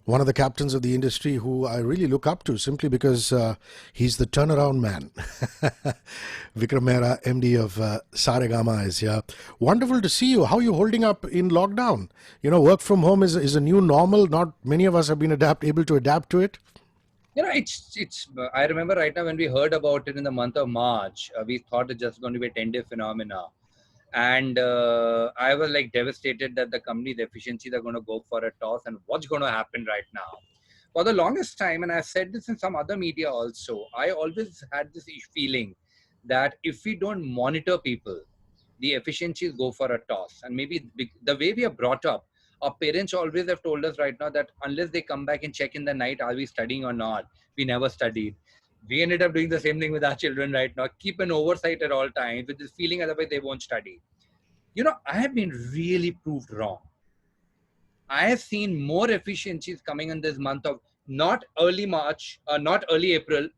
One of the captains of the industry who I really look up to simply because he's the turnaround man. Vikram Mehra MD of Saregama is here. Wonderful to see you. How are you holding up in lockdown? Work from home is a new normal. Not many of us have been able to adapt to it. It's. I remember right now when we heard about it in the month of March, we thought it's just going to be a 10-day phenomena, and I was like devastated that the company's efficiencies are going to go for a toss, and what's going to happen right now? For the longest time, and I've said this in some other media also, I always had this feeling that if we don't monitor people, the efficiencies go for a toss. And maybe the way we are brought up, our parents always have told us right now that unless they come back and check in the night, are we studying or not? We never studied. We ended up doing the same thing with our children right now. Keep an oversight at all times with this feeling otherwise they won't study. I have been really proved wrong. I have seen more efficiencies coming in this month of not early March, not early April.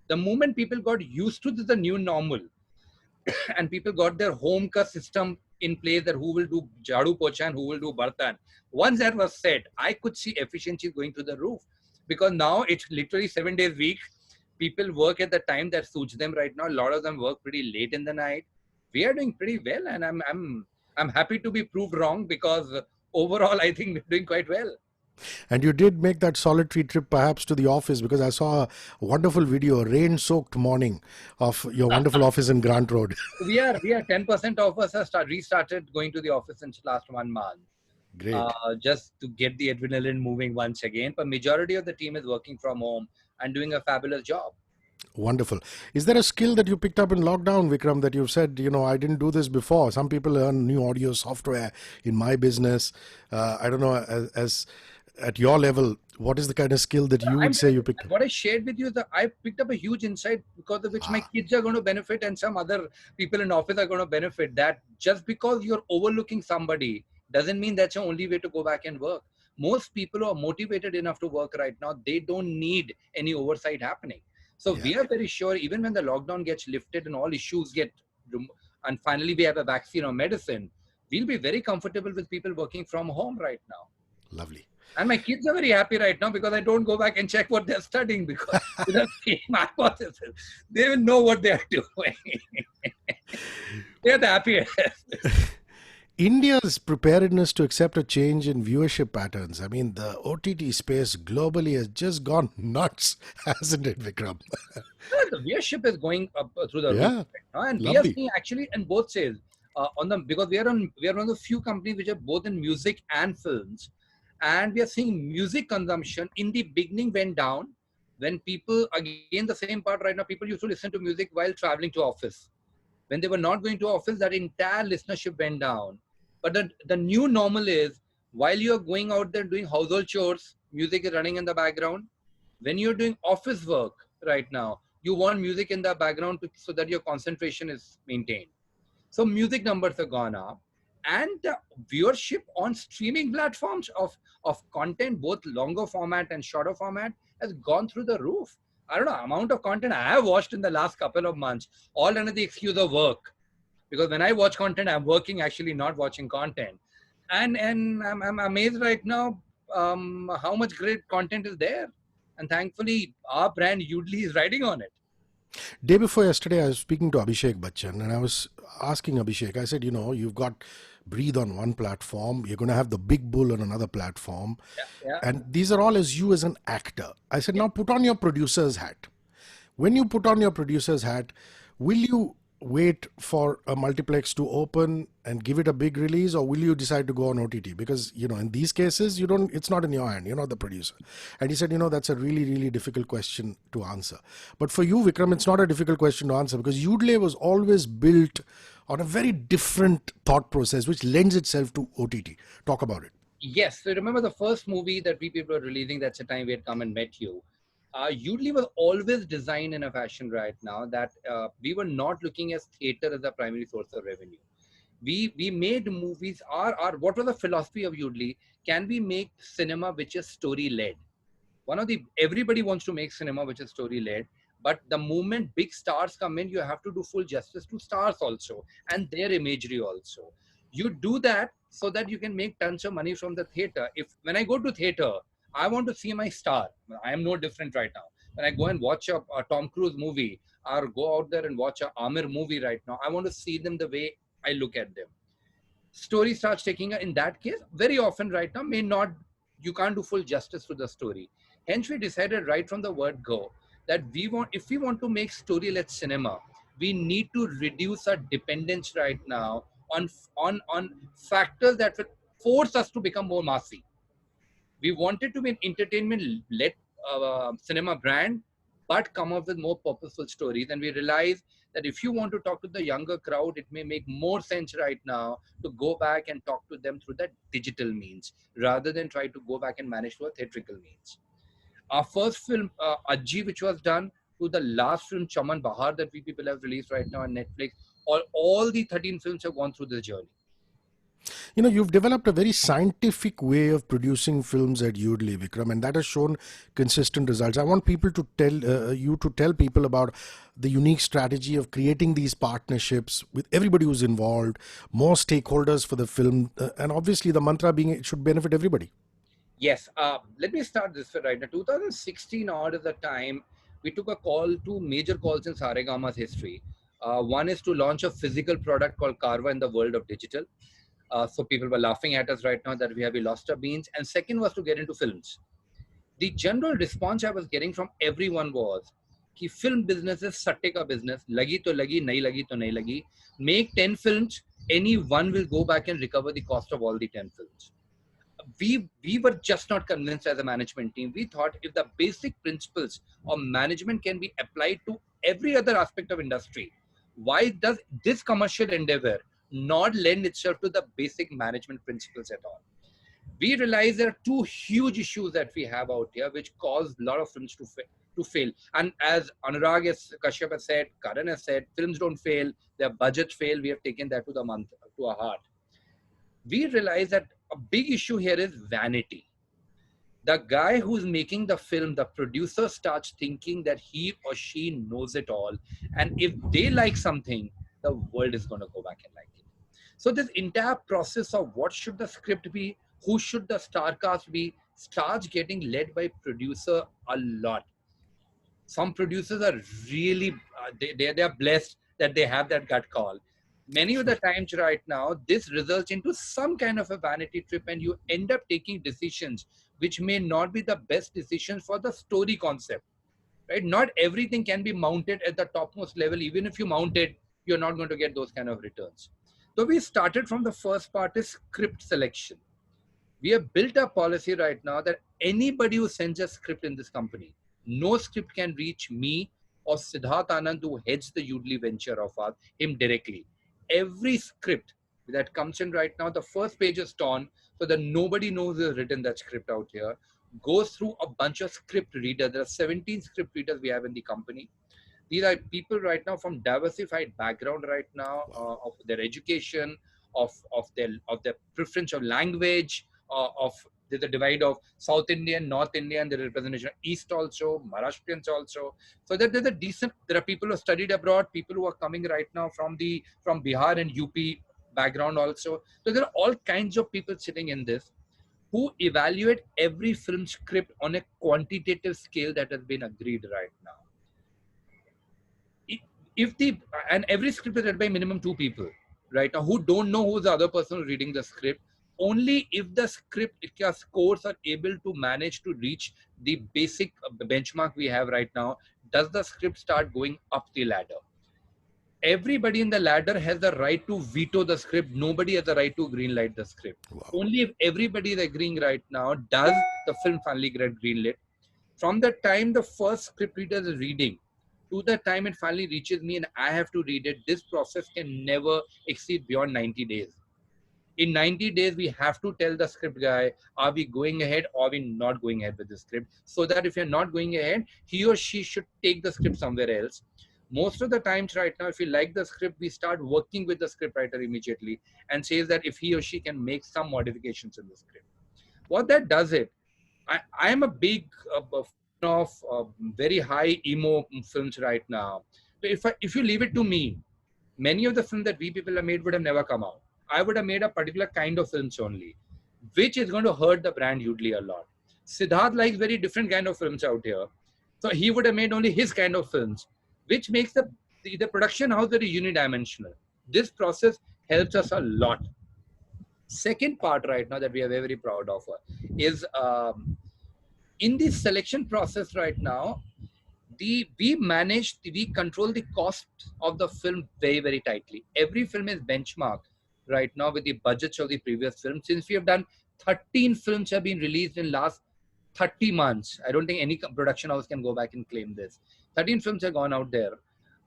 The moment people got used to the new normal and people got their home ka system in place that who will do jadu pocha and who will do bartan. Once that was set, I could see efficiency going through the roof because now it's literally 7 days a week. People work at the time that suits them right now. A lot of them work pretty late in the night. We are doing pretty well, and I'm happy to be proved wrong because overall I think we're doing quite well. And you did make that solitary trip perhaps to the office because I saw a wonderful video, a rain-soaked morning of your wonderful office in Grant Road. We are 10% of us have restarted going to the office since last 1 month. Great. Just to get the adrenaline moving once again. But majority of the team is working from home and doing a fabulous job. Wonderful. Is there a skill that you picked up in lockdown, Vikram, that you've said, I didn't do this before? Some people learn new audio software in my business. I don't know, as at your level, what is the kind of skill that you would say you picked up? What I shared with you is that I picked up a huge insight because of which my kids are going to benefit and some other people in office are going to benefit. That just because you're overlooking somebody doesn't mean that's the only way to go back and work. Most people who are motivated enough to work right now, they don't need any oversight happening. So Yeah. we are very sure even when the lockdown gets lifted and all issues get, and finally we have a vaccine or medicine, we'll be very comfortable with people working from home right now. Lovely. And my kids are very happy right now because I don't go back and check what they're studying because with the same hypothesis, they will know what they are doing. They're the happiest. India's preparedness to accept a change in viewership patterns. I mean, the OTT space globally has just gone nuts, hasn't it, Vikram? The viewership is going up through the roof Yeah, right now, and we are lovely. seeing actually in both sales on the because we are one of the few companies which are both in music and films, and we are seeing music consumption in the beginning went down when people again the same part right now people used to listen to music while traveling to office. When they were not going to office, that entire listenership went down. But the new normal is while you're going out there doing household chores, music is running in the background. When you're doing office work right now, you want music in the background so that your concentration is maintained. So music numbers have gone up, and the viewership on streaming platforms of content, both longer format and shorter format, has gone through the roof. I don't know amount of content I have watched in the last couple of months, all under the excuse of work. Because when I watch content, I'm working actually not watching content, and I'm amazed right now how much great content is there, and thankfully our brand Yoodlee is riding on it. Day before yesterday, I was speaking to Abhishek Bachchan and I was asking Abhishek, I said, you've got Breathe on one platform, you're going to have the Big Bull on another platform, Yeah, yeah, and these are all as you as an actor. I said, now put on your producer's hat. When you put on your producer's hat, will you wait for a multiplex to open and give it a big release, or will you decide to go on OTT? Because in these cases, you don't. It's not in your hand. You're not the producer. And he said, that's a really, really difficult question to answer. But for you, Vikram, it's not a difficult question to answer because Yoodlee was always built on a very different thought process, which lends itself to OTT. Talk about it. yes. So remember the first movie that we people were releasing. That's the time we had come and met you. Udly was always designed in a fashion right now that we were not looking at theater as a primary source of revenue. We made movies. Our what was the philosophy of Udly? Can we make cinema which is story led? One of the everybody wants to make cinema which is story led, but the moment big stars come in, you have to do full justice to stars also and their imagery also. You do that so that you can make tons of money from the theater. If when I go to theater, I want to see my star. I am no different right now. When I go and watch a Tom Cruise movie or go out there and watch a Amir movie right now, I want to see them the way I look at them. Story starts taking in that case very often right now may not, you can't do full justice to the story. Hence we decided right from the word go that we want, if we want to make story-led cinema, we need to reduce our dependence right now on factors that will force us to become more massy. We wanted to be an entertainment-led cinema brand, but come up with more purposeful stories. And we realized that if you want to talk to the younger crowd, it may make more sense right now to go back and talk to them through the digital means rather than try to go back and manage through a theatrical means. Our first film, Ajji, which was done, to the last film, Chaman Bahar, that we people have released right now on Netflix, all the 13 films have gone through this journey. You know, you've developed a very scientific way of producing films at Yoodlee, Vikram, and that has shown consistent results. I want people to tell you to tell people about the unique strategy of creating these partnerships with everybody who's involved, more stakeholders for the film, and obviously the mantra being it should benefit everybody. Yes, let me start this way right now. 2016 odd is the time we took a call, two major calls in Saregama's history. One is to launch a physical product called Carvaan in the world of digital. So people were laughing at us right now that we lost our beans. And second was to get into films. The general response I was getting from everyone was कि film business is satte ka business. Lagi to lagi, nahi lagi to nahi lagi. Make 10 films, any one will go back and recover the cost of all the 10 films. We were just not convinced as a management team. We thought if the basic principles of management can be applied to every other aspect of industry, why does this commercial endeavor not lend itself to the basic management principles at all? We realize there are two huge issues that we have out here which cause a lot of films to fail. And as Anurag Kashyap has said, Karan has said, films don't fail, their budgets fail. We have taken that to our heart. We realize that a big issue here is vanity. The guy who's making the film, the producer starts thinking that he or she knows it all. And if they like something, the world is going to go back and like it. So this entire process of what should the script be, who should the star cast be, starts getting led by producer a lot. Some producers are really, they are blessed that they have that gut call. Many of the times right now, this results into some kind of a vanity trip and you end up taking decisions which may not be the best decisions for the story concept, right? Not everything can be mounted at the topmost level. Even if you mount it, you're not going to get those kind of returns. So we started from the first part is script selection. We have built a policy right now that anybody who sends a script in this company, no script can reach me or Siddharth Anand who heads the Yoodlee venture of us, him directly. Every script that comes in right now, the first page is torn so that nobody knows who has written that script out here. Goes through a bunch of script readers. There are 17 script readers we have in the company. These are people right now from diversified background right now of their education, of their preference of language, of there's a divide of South Indian, North Indian, the representation of East also, Maharashtrians also. So that there's a decent, there are people who studied abroad, people who are coming right now from Bihar and UP background also. So there are all kinds of people sitting in this who evaluate every film script on a quantitative scale that has been agreed right now. If the and every script is read by minimum two people right now who don't know who's the other person reading the script. Only if the script scores are able to manage to reach the basic benchmark we have right now does the script start going up the ladder. Everybody in the ladder has the right to veto the script. Nobody has the right to greenlight the script. Wow. Only if everybody is agreeing right now does the film finally get greenlit. From the time the first script reader is reading to the time it finally reaches me and I have to read it, this process can never exceed beyond 90 days. In 90 days, we have to tell the script guy, are we going ahead or are we not going ahead with the script? So that if you're not going ahead, he or she should take the script somewhere else. Most of the times right now, if we like the script, we start working with the scriptwriter immediately and says that if he or she can make some modifications in the script. What that does it, I am a big fan of very high emo films right now. So if you leave it to me, many of the films that we people have made would have never come out. I would have made a particular kind of films only, which is going to hurt the brand Yoodlee a lot. Siddharth likes very different kind of films out here. So he would have made only his kind of films, which makes the production house very unidimensional. This process helps us a lot. Second part right now that we are very, very proud of is in the selection process right now, we control the cost of the film very, very tightly. Every film is benchmarked right now with the budgets of the previous film. Since we have done 13 films have been released in last 30 months. I don't think any production house can go back and claim this. 13 films have gone out there.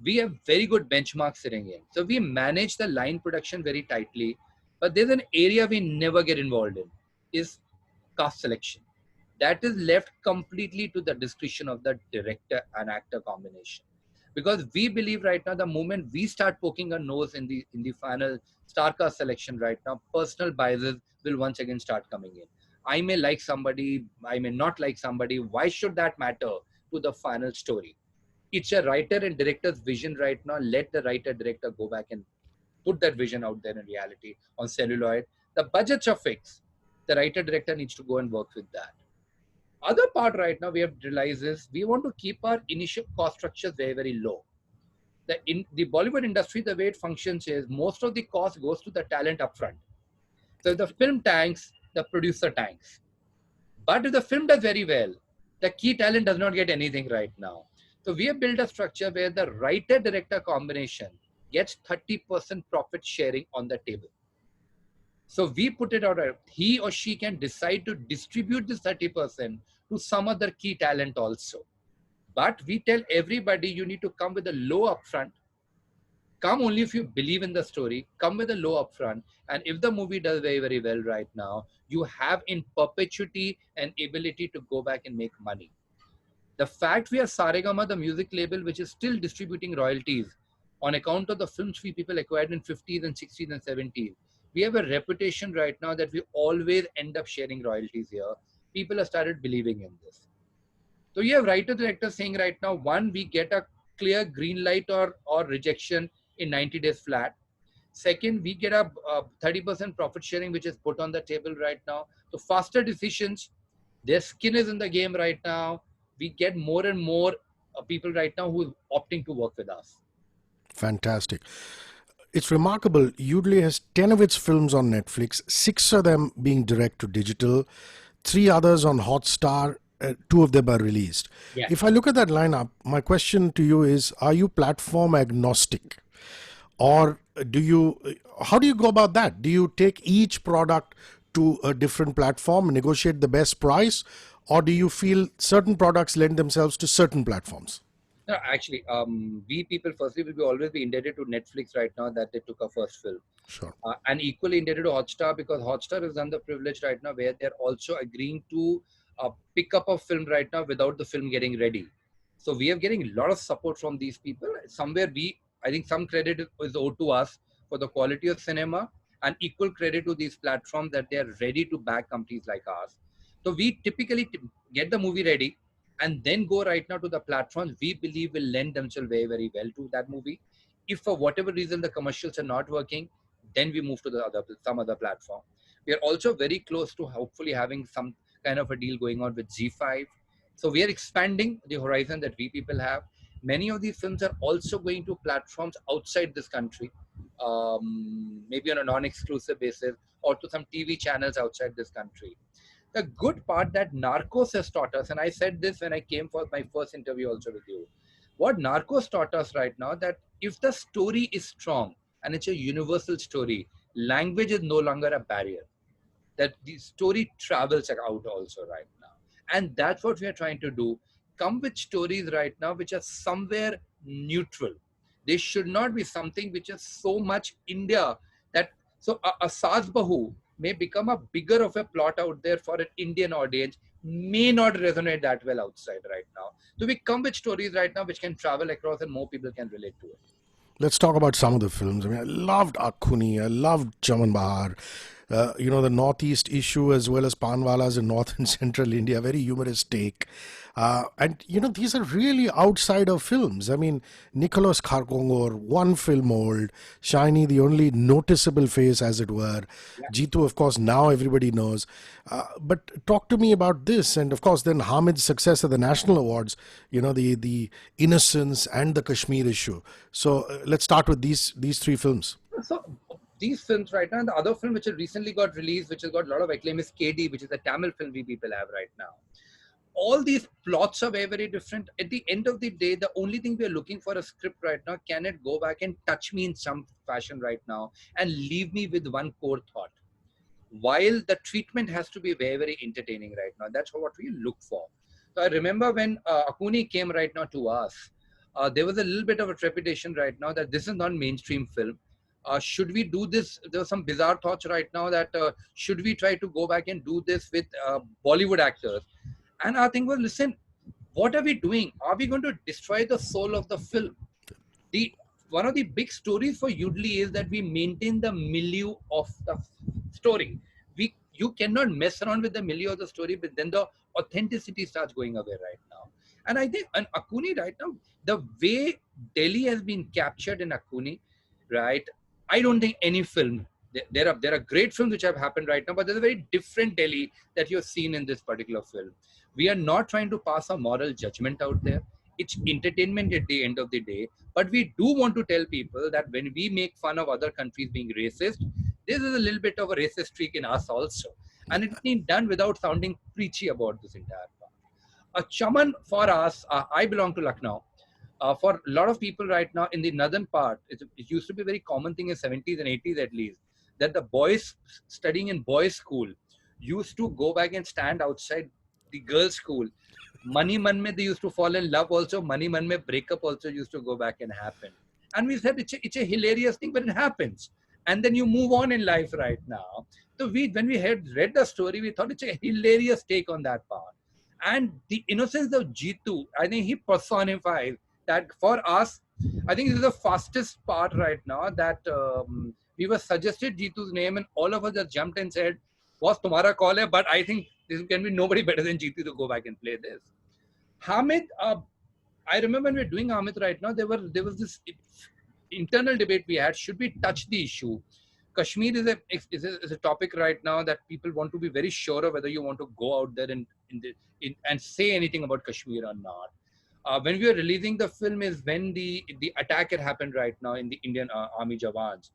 We have very good benchmarks sitting in. So we manage the line production very tightly. But there's an area we never get involved in, is cast selection. That is left completely to the discretion of the director and actor combination. Because we believe right now, the moment we start poking our nose in the final star cast selection right now, personal biases will once again start coming in. I may like somebody, I may not like somebody. Why should that matter to the final story? It's a writer and director's vision right now. Let the writer director go back and put that vision out there in reality on celluloid. The budgets are fixed. The writer director needs to go and work with that. Other part right now we have realized is we want to keep our initial cost structures very, very low. In the Bollywood industry, the way it functions is most of the cost goes to the talent upfront. So if the film tanks, the producer tanks. But if the film does very well, the key talent does not get anything right now. So we have built a structure where the writer-director combination gets 30% profit sharing on the table. So we put it out, he or she can decide to distribute this 30% to some other key talent also. But we tell everybody you need to come with a low upfront. Come only if you believe in the story. Come with a low upfront. And if the movie does very, very well right now, you have in perpetuity an ability to go back and make money. The fact we are Saregama, the music label, which is still distributing royalties on account of the films we people acquired in 50s and 60s and 70s. We have a reputation right now that we always end up sharing royalties here. People have started believing in this. So you have writer-directors saying right now, one, we get a clear green light or rejection in 90 days flat. Second, we get a 30% profit sharing, which is put on the table right now. So faster decisions, their skin is in the game right now. We get more and more people right now who are opting to work with us. Fantastic. It's remarkable. Yoodlee has 10 of its films on Netflix, 6 of them being direct to digital, 3 others on Hotstar, 2 of them are released. Yeah. If I look at that lineup, my question to you is, are you platform agnostic? Or how do you go about that? Do you take each product to a different platform, negotiate the best price? Or do you feel certain products lend themselves to certain platforms? No, actually, we people firstly will always be indebted to Netflix right now that they took our first film. Sure. And equally indebted to Hotstar because Hotstar has done the privilege right now where they're also agreeing to pick up a film right now without the film getting ready. So we are getting a lot of support from these people. Somewhere I think some credit is owed to us for the quality of cinema and equal credit to these platforms that they are ready to back companies like ours. So we typically get the movie ready and then go right now to the platforms we believe will lend themselves very, very well to that movie. If for whatever reason the commercials are not working, then we move to some other platform. We are also very close to hopefully having some kind of a deal going on with G5. So we are expanding the horizon that we people have. Many of these films are also going to platforms outside this country, maybe on a non-exclusive basis or to some TV channels outside this country. The good part that Narcos has taught us, and I said this when I came for my first interview also with you, what Narcos taught us right now, that if the story is strong and it's a universal story, language is no longer a barrier. That the story travels out also right now. And that's what we are trying to do. Come with stories right now which are somewhere neutral. They should not be something which is so much India that, so a Saas Bahu may become a bigger of a plot out there for an Indian audience, may not resonate that well outside right now. So we come with stories right now which can travel across and more people can relate to it. Let's talk about some of the films. I mean, I loved Akhuni, I loved Chaman Bahar, the Northeast issue as well as Panwalas in North and Central India. Very humorous take. And these are really outsider films. I mean, Nicholas Kharkongor, one film old, Shiny, the only noticeable face, as it were. Jitu, of course, now everybody knows. But talk to me about this, and of course, then Hamid's success at the national awards. The innocence and the Kashmir issue. So let's start with these three films. So these films right now, and the other film which has recently got released, which has got a lot of acclaim, is KD, which is a Tamil film we people have right now. All these plots are very, very different. At the end of the day, the only thing we are looking for a script right now, can it go back and touch me in some fashion right now and leave me with one core thought? While the treatment has to be very, very entertaining right now. That's what we look for. So I remember when Akuni came right now to us, there was a little bit of a trepidation right now that this is not mainstream film. Should we do this? There were some bizarre thoughts right now that should we try to go back and do this with Bollywood actors? And our thing was, listen, what are we doing? Are we going to destroy the soul of the film? One of the big stories for Yoodlee is that we maintain the milieu of the story. You cannot mess around with the milieu of the story, but then the authenticity starts going away right now. And I think in Akuni right now, the way Delhi has been captured in Akuni, right? I don't think any film, there are great films which have happened right now, but there's a very different Delhi that you've seen in this particular film. We are not trying to pass a moral judgment out there. It's entertainment at the end of the day. But we do want to tell people that when we make fun of other countries being racist, this is a little bit of a racist streak in us also. And it's been done without sounding preachy about this entire part. A Chaman for us, I belong to Lucknow. For a lot of people right now in the northern part, it used to be a very common thing in 70s and 80s at least, that the boys studying in boys' school used to go back and stand outside the girls' school. Mani Man mein they used to fall in love also. Mani Man mein breakup also used to go back and happen. And we said it's a hilarious thing, but it happens. And then you move on in life right now. So when we had read the story, we thought it's a hilarious take on that part. And the innocence of Jitu, I think he personifies that for us. I think this is the fastest part right now that we were suggested Jitu's name and all of us just jumped and said, "Was tumhara call hai?" But I think there can be nobody better than Jitu to go back and play this. Hamid, I remember when we were doing Hamid right now, there was this internal debate we had. Should we touch the issue? Kashmir is a topic right now that people want to be very sure of whether you want to go out there and say anything about Kashmir or not. When we were releasing the film is when the attack had happened right now in the Indian Army Jawans.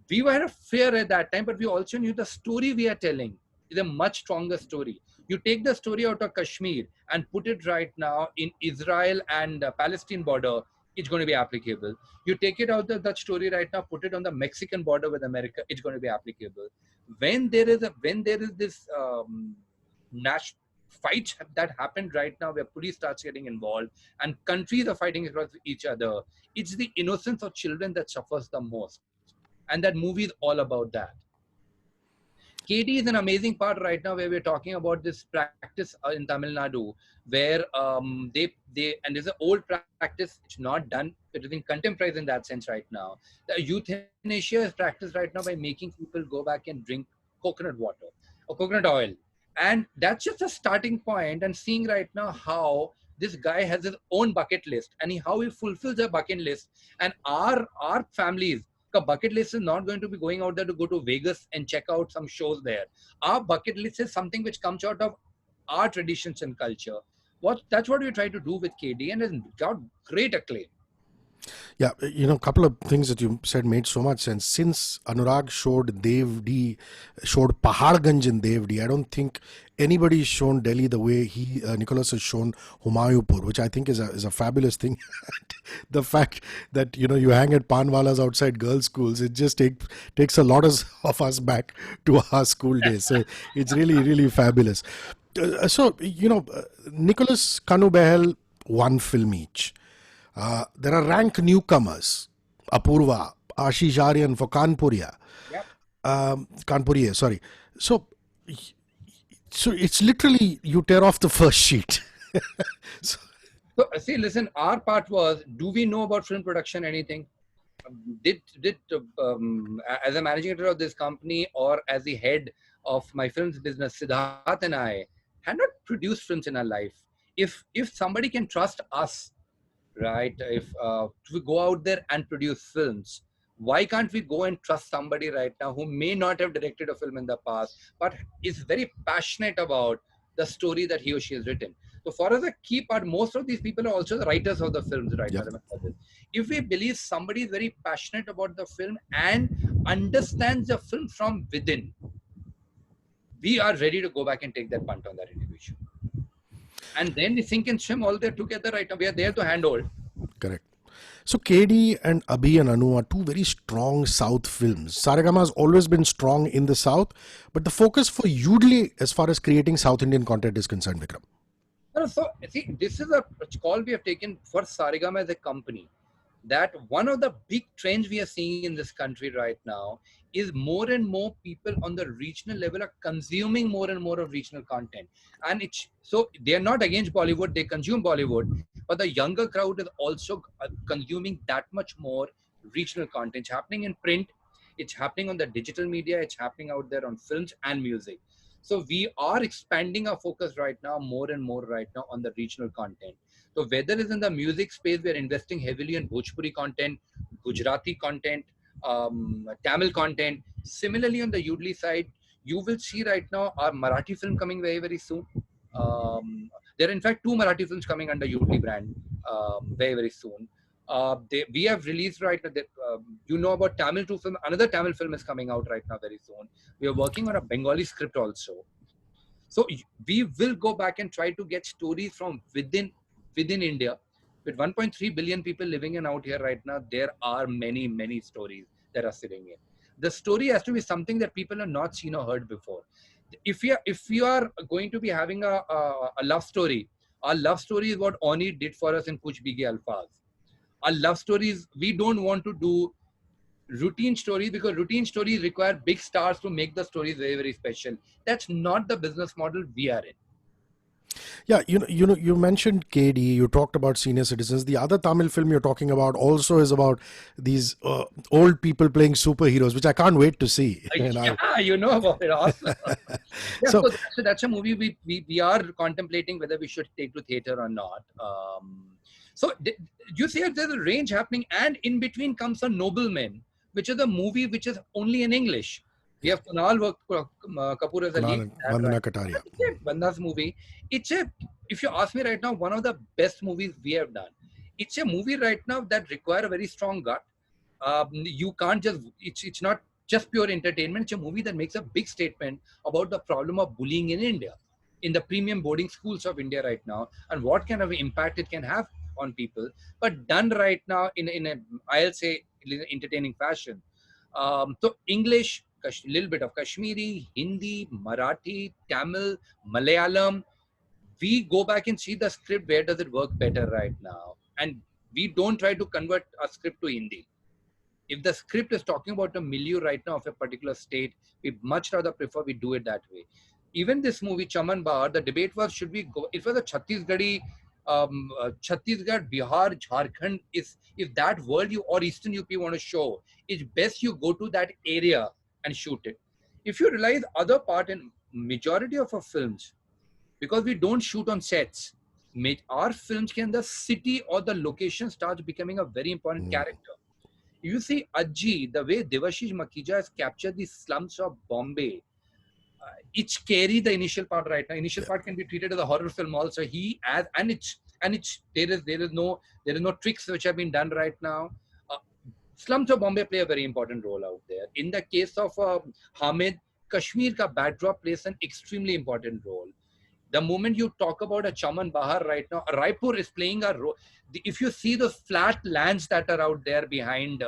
We were a fear at that time, but we also knew the story we are telling is a much stronger story. You take the story out of Kashmir and put it right now in Israel and Palestine border, it's going to be applicable. You take it out of that story right now, put it on the Mexican border with America, it's going to be applicable. When there is this national fights that happened right now where police starts getting involved and countries are fighting across each other, it's the innocence of children that suffers the most. And that movie is all about that. KD is an amazing part right now where we're talking about this practice in Tamil Nadu where and there's an old practice, it's not done, it is in contemporary in that sense right now. The euthanasia is practiced right now by making people go back and drink coconut water or coconut oil. And that's just a starting point and seeing right now how this guy has his own bucket list and how he fulfills a bucket list. And our families, the bucket list is not going to be going out there to go to Vegas and check out some shows there. Our bucket list is something which comes out of our traditions and culture. That's what we try to do with KD and has got great acclaim. Yeah, a couple of things that you said made so much sense. Since Anurag showed Paharganj in Devdi, I don't think anybody's shown Delhi the way Nicholas has shown Humayunpur, which I think is a fabulous thing. The fact that you hang at Panwalas outside girls' schools, it just takes a lot of us back to our school days. So it's really, really fabulous. Nicholas, Kanu Behel, one film each. There are rank newcomers, Apurva, Ashish Aryan for Kanpuriya. Yep. Kanpuriya, sorry. So it's literally you tear off the first sheet. So see, listen, our part was, do we know about film production anything? as a managing editor of this company or as the head of my films business, Siddharth and I had not produced films in our life. If somebody can trust us, right? If we go out there and produce films, why can't we go and trust somebody right now who may not have directed a film in the past, but is very passionate about the story that he or she has written? So for us, a key part, most of these people are also the writers of the films right now. Yep. Remember this. If we believe somebody is very passionate about the film and understands the film from within, we are ready to go back and take that punt on that individual. And then we sink and swim all there together right now. We are there to handhold. Correct. So KD and Abhi and Anu are two very strong South films. Saregama has always been strong in the South, but the focus for Yoodlee as far as creating South Indian content is concerned, Vikram. So, see, this is a call we have taken for Saregama as a company, that one of the big trends we are seeing in this country right now is more and more people on the regional level are consuming more and more of regional content. And it's so they are not against Bollywood, they consume Bollywood, but the younger crowd is also consuming that much more regional content. It's happening in print, it's happening on the digital media, it's happening out there on films and music. So we are expanding our focus right now more and more right now on the regional content. So whether it's in the music space, we are investing heavily in Bhojpuri content, Gujarati content, Tamil content. Similarly, on the Yoodlee side, you will see right now our Marathi film coming very, very soon. There are in fact two Marathi films coming under Yoodlee brand very, very soon. We have released right now, you know about Tamil 2 film, another Tamil film is coming out right now very soon. We are working on a Bengali script also. So we will go back and try to get stories from within India. With 1.3 billion people living in out here right now, there are many, many stories that are sitting in. The story has to be something that people have not seen or heard before. If you are going to be having a love story, our love story is what Oni did for us in Kuch Bige Alfaz. Our love stories, we don't want to do routine stories because routine stories require big stars to make the stories very, very special. That's not the business model we are in. Yeah, you mentioned KD. You talked about senior citizens. The other Tamil film you're talking about also is about these old people playing superheroes, which I can't wait to see. Yeah, you know about it. Awesome. Yeah, So, so that's a movie we are contemplating whether we should take to theater or not. So you see, there's a range happening, and in between comes a Nobleman, which is a movie which is only in English. We have Kunal Kapoor as a lead. Kunal and Vandana Kataria. Vanda's movie. If you ask me right now, one of the best movies we have done. It's a movie right now that require a very strong gut. You can't just, it's not just pure entertainment. It's a movie that makes a big statement about the problem of bullying in India, in the premium boarding schools of India right now, and what kind of impact it can have on people, but done right now in a, I'll say, entertaining fashion. So English, a little bit of Kashmiri, Hindi, Marathi, Tamil, Malayalam. We go back and see the script, where does it work better right now, and we don't try to convert a script to Hindi. If the script is talking about a milieu right now of a particular state, we much rather prefer we do it that way. Even this movie Chaman Bahar, the debate was, should we go, it was a Chhattisgarhi, Chhattisgarh, Bihar, Jharkhand, if that world you or Eastern UP want to show, it's best you go to that area and shoot it. If you realize other part in majority of our films, because we don't shoot on sets, our films can, the city or the location starts becoming a very important character. You see Ajji, the way Devashish Makija has captured the slums of Bombay, it's scary, the initial part right now. Initial part can be treated as a horror film also. There is no tricks which have been done right now. Slums of Bombay play a very important role out there. In the case of Hamid, Kashmir ka backdrop plays an extremely important role. The moment you talk about a Chaman Bahar right now, Raipur is playing a role. If you see the flat lands that are out there behind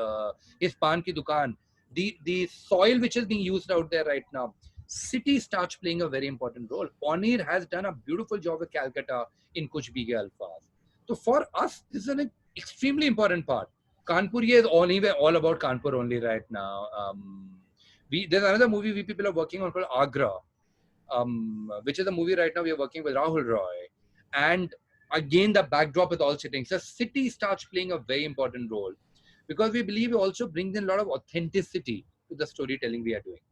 his Pan Ki Dukan, the soil which is being used out there right now, city starts playing a very important role. Paneer has done a beautiful job with Calcutta in Kuch Bige Alfaz. So for us, this is an extremely important part. Kanpur is all about Kanpur only right now. There's another movie we people are working on called Agra, which is a movie right now we are working with Rahul Roy. And again, the backdrop is all sitting. So city starts playing a very important role. because we believe it also brings in a lot of authenticity to the storytelling we are doing.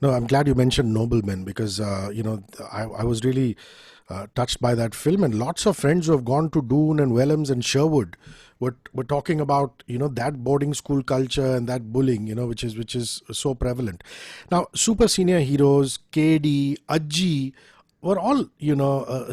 No, I'm glad you mentioned Noblemen because, I was really touched by that film. And lots of friends who have gone to Doon and Wellams and Sherwood were talking about, that boarding school culture and that bullying, which is so prevalent. Now, super senior heroes, KD, Ajji, were all,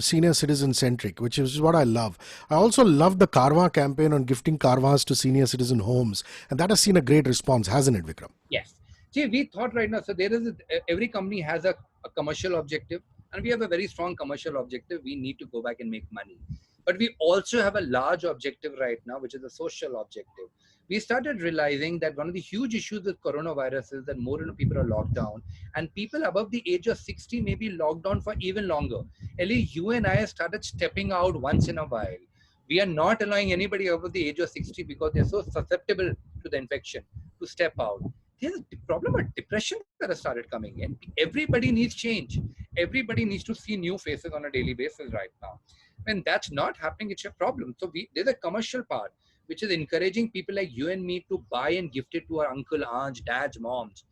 senior citizen centric, which is what I love. I also love the Carvaan campaign on gifting Carvaans to senior citizen homes. And that has seen a great response, hasn't it, Vikram? Yes. See, we thought right now, so there is every company has a commercial objective, and we have a very strong commercial objective. We need to go back and make money. But we also have a large objective right now, which is a social objective. We started realizing that one of the huge issues with coronavirus is that more and more people are locked down, and people above the age of 60 may be locked down for even longer. Ellie, you and I started stepping out once in a while. We are not allowing anybody above the age of 60 because they're so susceptible to the infection to step out. There's a problem of depression that has started coming in. Everybody needs change. Everybody needs to see new faces on a daily basis right now. When that's not happening, it's a problem. So there's a commercial part, which is encouraging people like you and me to buy and gift it to our uncle, aunts, dads, moms.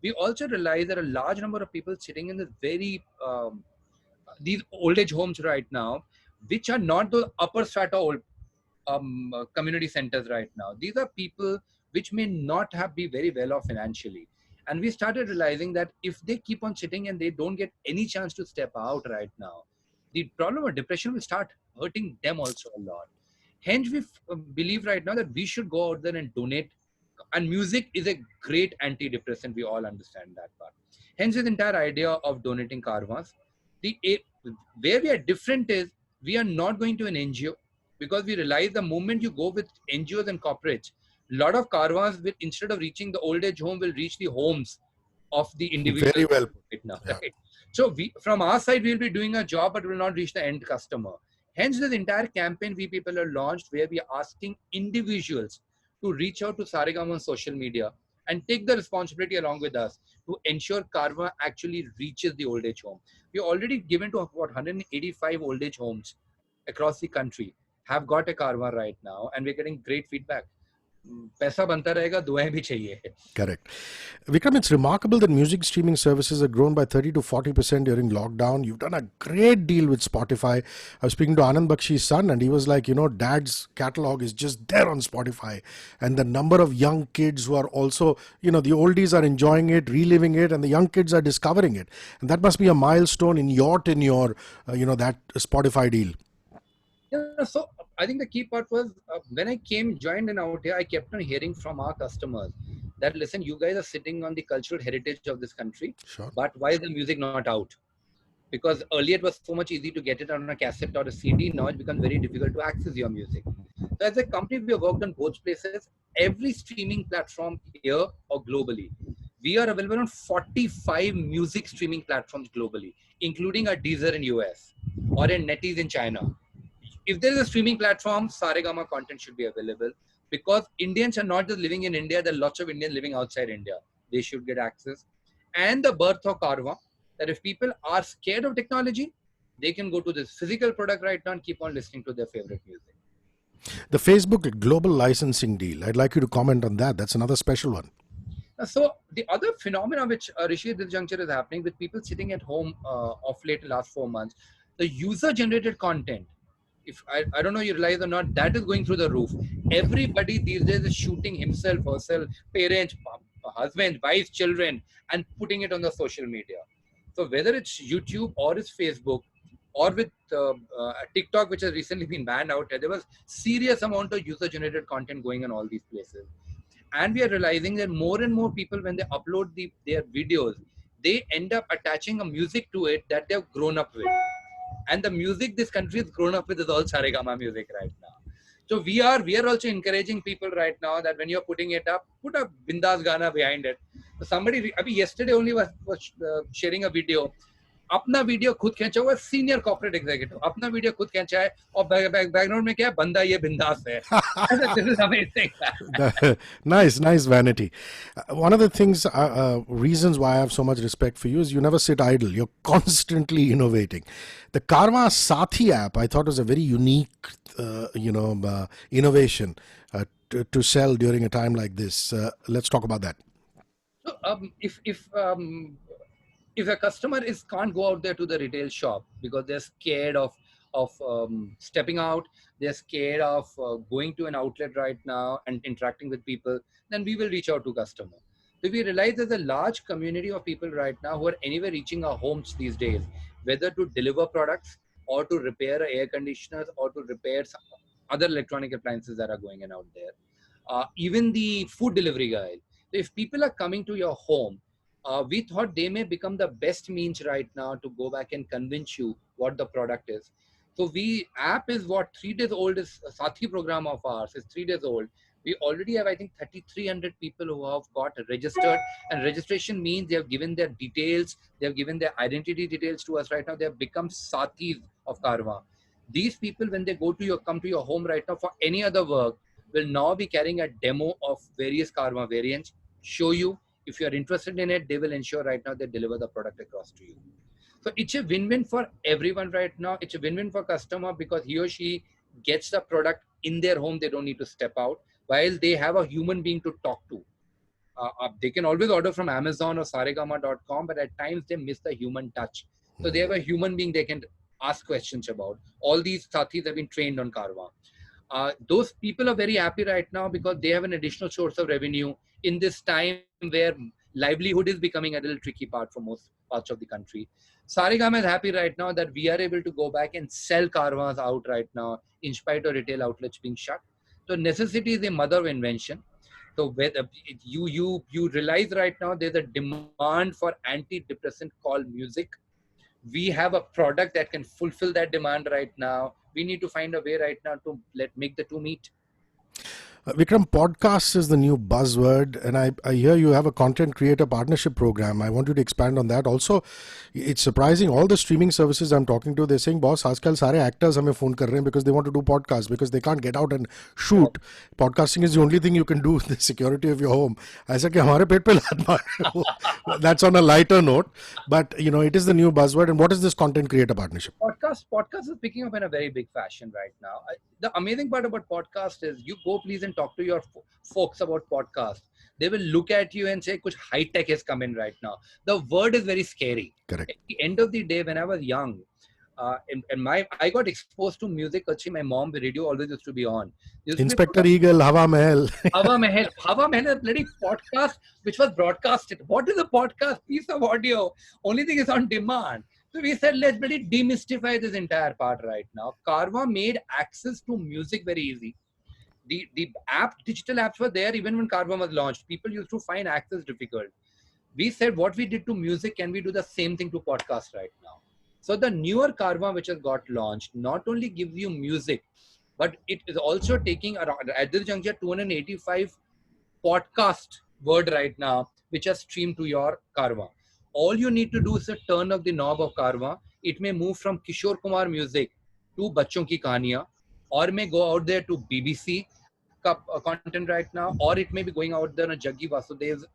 We also realize that a large number of people sitting in this these old age homes right now, which are not the upper strata old community centers right now. These are people which may not be very well off financially. And we started realizing that if they keep on sitting and they don't get any chance to step out right now, the problem of depression will start hurting them also a lot. Hence, we believe right now that we should go out there and donate. And music is a great antidepressant. We all understand that part. Hence, this entire idea of donating Carvaans. Where we are different is we are not going to an NGO, because we realize the moment you go with NGOs and corporates, a lot of Carvaans will, instead of reaching the old age home, will reach the homes of the individuals. Very well right now. Yeah. Right? So from our side, we'll be doing a job, but will not reach the end customer. Hence, this entire campaign we people have launched, where we are asking individuals to reach out to Saregama on social media and take the responsibility along with us to ensure Carvaan actually reaches the old age home. We already given to about 185 old age homes across the country have got a Carvaan right now, and we're getting great feedback. पैसा बनता रहेगा, दुआएं भी चाहिए. Correct. Vikram, it's remarkable that music streaming services have grown by 30 to 40% during lockdown. You've done a great deal with Spotify. I was speaking to Anand Bakshi's son, and he was like, Dad's catalog is just there on Spotify. And the number of young kids who are also, the oldies are enjoying it, reliving it, and the young kids are discovering it. And that must be a milestone in your tenure, that Spotify deal. Yeah, so I think the key part was when I joined in out here, I kept on hearing from our customers that, listen, you guys are sitting on the cultural heritage of this country, Sure. but why is the music not out? Because earlier it was so much easy to get it on a cassette or a CD. Now it becomes very difficult to access your music. So as a company, we have worked on both places. Every streaming platform here or globally, we are available on 45 music streaming platforms globally, including our Deezer in US or in NetEase in China. If there is a streaming platform, Saregama content should be available, because Indians are not just living in India. There are lots of Indians living outside India. They should get access. And the birth of Carvaan, that if people are scared of technology, they can go to this physical product right now and keep on listening to their favorite music. The Facebook global licensing deal, I'd like you to comment on that. That's another special one. So the other phenomena which Hrishi at this juncture is happening with people sitting at home of late last 4 months, the user-generated content, if I don't know you realize or not, that is going through the roof. Everybody these days is shooting himself, herself, parents, husbands, wives, children, and putting it on the social media. So whether it's YouTube or it's Facebook or with TikTok, which has recently been banned out, there was serious amount of user-generated content going on all these places. And we are realizing that more and more people, when they upload their videos, they end up attaching a music to it that they've grown up with. And the music this country has grown up with is all Saregama music right now. So we are also encouraging people right now that when you're putting it up, put a Bindas Gana behind it. So somebody, yesterday only was sharing a video. अपना video खुद खींचा हुआ senior corporate executive, अपना video खुद खींचा है और background में क्या है, बंदा ये बिंदास है. This is amazing. Nice vanity. One of the things, reasons why I have so much respect for you is you never sit idle. You're constantly innovating. The Carvaan Sathi app, I thought, was a very unique, innovation. to sell during a time like this? Let's talk about that. So, if a customer can't go out there to the retail shop because they're scared of stepping out, they're scared of going to an outlet right now and interacting with people, then we will reach out to customer. So we realize there's a large community of people right now who are anywhere reaching our homes these days, whether to deliver products or to repair air conditioners or to repair some other electronic appliances that are going in out there. Even the food delivery guy. So if people are coming to your home, we thought they may become the best means right now to go back and convince you what the product is. So app is what 3 days old is. A Sathi program of ours is 3 days old. We already have, I think, 3,300 people who have got registered, and registration means they have given their details, they have given their identity details to us right now. They have become Sathis of Carvaan. These people, when they come to your home right now for any other work, will now be carrying a demo of various Carvaan variants, show you. If you are interested in it, they will ensure right now they deliver the product across to you. So it's a win-win for everyone right now. It's a win-win for customer because he or she gets the product in their home. They don't need to step out while they have a human being to talk to. They can always order from Amazon or Saregama.com, but at times they miss the human touch. So they have a human being they can ask questions about. All these Sathis have been trained on Carvaan. Those people are very happy right now because they have an additional source of revenue in this time where livelihood is becoming a little tricky part for most parts of the country. Saregama is happy right now that we are able to go back and sell Carvaans out right now in spite of retail outlets being shut. So necessity is the mother of invention. So whether you realize right now there's a demand for antidepressant called music. We have a product that can fulfill that demand right now. We need to find a way right now to make the two meet. Vikram, podcast is the new buzzword, and I hear you have a content creator partnership program. I want you to expand on that. Also, it's surprising, all the streaming services I'm talking to, they're saying, boss, आजकल सारे actors हमें phone कर रहे हैं because they want to do podcasts, because they can't get out and shoot. Podcasting is the only thing you can do with the security of your home. ऐसा कि हमारे पेट पे लात मार. That's on a lighter note, but it is the new buzzword. And what is this content creator partnership? Podcast is picking up in a very big fashion right now. The amazing part about podcast is you go please and talk to your folks about podcast. They will look at you and say, "Kuch high tech has come in right now." The word is very scary. Correct. At the end of the day, when I was young, I got exposed to music. Actually, my mom, the radio always used to be on. Inspector Eagle, Hava Mahal. Hava Mahal is a bloody podcast which was broadcasted. What is a podcast? Piece of audio. Only thing is on demand. So we said, let's really demystify this entire part right now. Carvaan made access to music very easy. The digital apps were there even when Carvaan was launched. People used to find access difficult. We said, what we did to music, can we do the same thing to podcast right now? So the newer Carvaan which has got launched not only gives you music, but it is also taking around, at this juncture, 285 podcast word right now, which are streamed to your Carvaan. All you need to do is to turn up the knob of Carvaan. It may move from Kishore Kumar music to Bachon Ki Kahaniyan, or may go out there to BBC content right now, or it may be going out there on Jaggi Vasudev's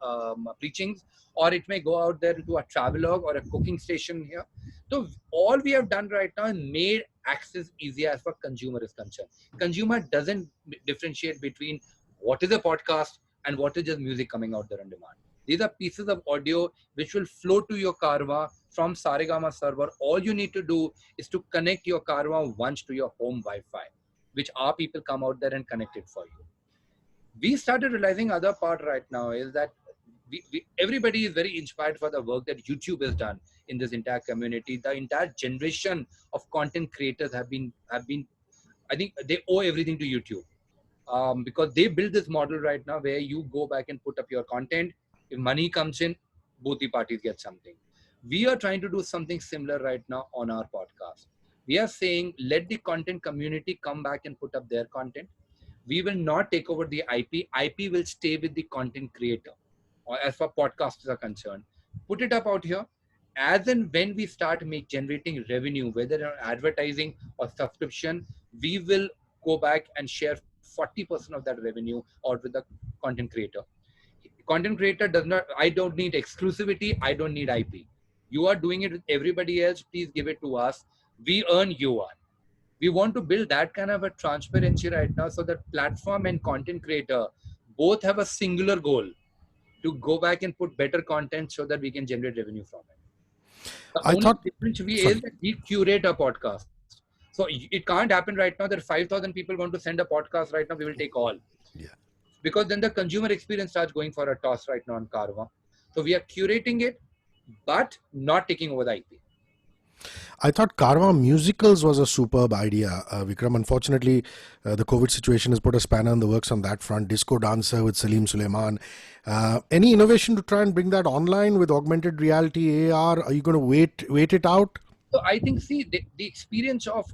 preachings, or it may go out there to a travelogue or a cooking station here. So all we have done right now is made access easier as far as consumer is concerned. Consumer doesn't differentiate between what is a podcast and what is just music coming out there on demand. These are pieces of audio which will flow to your Carvaan from Saregama server. All you need to do is to connect your Carvaan once to your home Wi-Fi, which our people come out there and connect it for you. We started realizing other part right now is that everybody is very inspired for the work that YouTube has done in this entire community. The entire generation of content creators have been, I think they owe everything to YouTube. Because they build this model right now where you go back and put up your content. If money comes in, both the parties get something. We are trying to do something similar right now on our podcast. We are saying, let the content community come back and put up their content. We will not take over the IP. IP will stay with the content creator. Or as far podcasts are concerned, put it up out here. As and when we start generating revenue, whether on advertising or subscription, we will go back and share 40% of that revenue out with the content creator. Content creator does not, I don't need exclusivity, I don't need IP. You are doing it with everybody else, please give it to us. We earn, you earn. We want to build that kind of a transparency right now, so that platform and content creator both have a singular goal to go back and put better content so that we can generate revenue from it. The I only thought, difference is sorry, that we curate a podcast. So it can't happen right now that 5,000 people want to send a podcast right now. We will take all, yeah. because then the consumer experience starts going for a toss right now on Carvaan. So we are curating it, but not taking over the IP. I thought Carvaan musicals was a superb idea, Vikram. Unfortunately, the COVID situation has put a spanner in the works on that front. Disco Dancer with Salim Suleiman. Any innovation to try and bring that online with augmented reality, AR? Are you going to wait it out? So I think, see, the experience of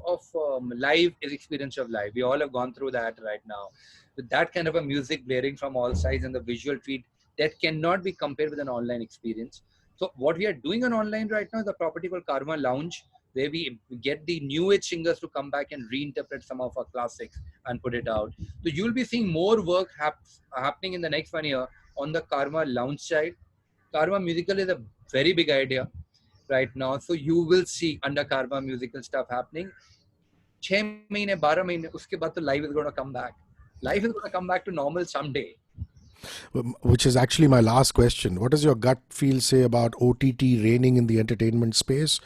live is experience of live. We all have gone through that right now. With that kind of a music blaring from all sides and the visual treat, that cannot be compared with an online experience. So what we are doing on online right now is a property called Carvaan Lounge, where we get the new age singers to come back and reinterpret some of our classics and put it out. So you'll be seeing more work happening in the next 1 year on the Carvaan Lounge side. Carvaan Musical is a very big idea right now. So you will see under Carvaan musical stuff happening. 6 महीने 12 महीने उसके बाद तो life is going to come back. Life is going to come back to normal someday. Which is actually my last question. What does your gut feel say about OTT reigning in the entertainment space?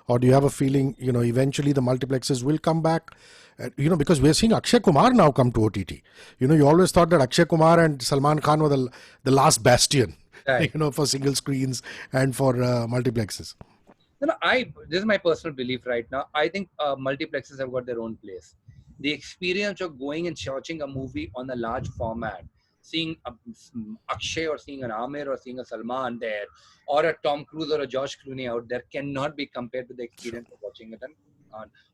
Or do you have a feeling, eventually the multiplexes will come back? Because we're seeing Akshay Kumar now come to OTT. You always thought that Akshay Kumar and Salman Khan were the last bastion, Right. for single screens and for multiplexes. No, this is my personal belief right now. I think multiplexes have got their own place. The experience of going and watching a movie on a large format, seeing Akshay or seeing an Amir or seeing a Salman there, or a Tom Cruise or a Josh Clooney out there, cannot be compared to the experience of watching it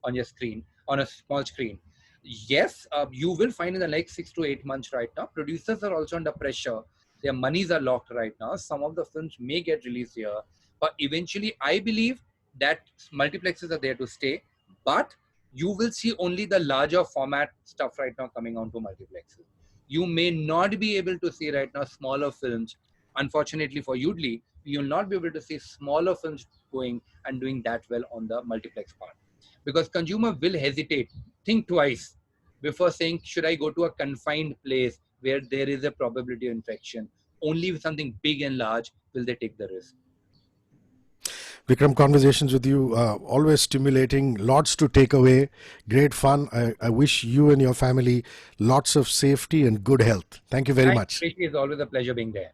on your screen, on a small screen. Yes, you will find in the next 6 to 8 months right now, producers are also under pressure. Their monies are locked right now. Some of the films may get released here, but eventually I believe that multiplexes are there to stay, but you will see only the larger format stuff right now coming onto multiplexes. You may not be able to see right now smaller films. Unfortunately for Yoodlee, you will not be able to see smaller films going and doing that well on the multiplex part, because consumer will hesitate, think twice before saying, should I go to a confined place where there is a probability of infection? Only with something big and large will they take the risk. Vikram, conversations with you, always stimulating, lots to take away, great fun. I wish you and your family lots of safety and good health. Thank you very much. It's always a pleasure being there.